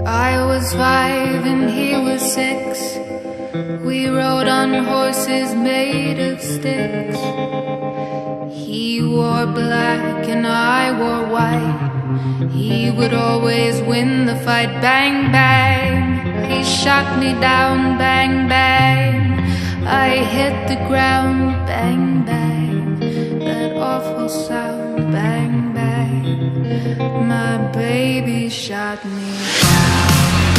I was 5 and he was 6. We rode on horses made of sticks. He wore black and I wore white. He would always win the fight. Bang, bang, he shot me down. Bang, bang, I hit the ground. Bang, bang, that awful sound. Bang, bang, my baby shot me down.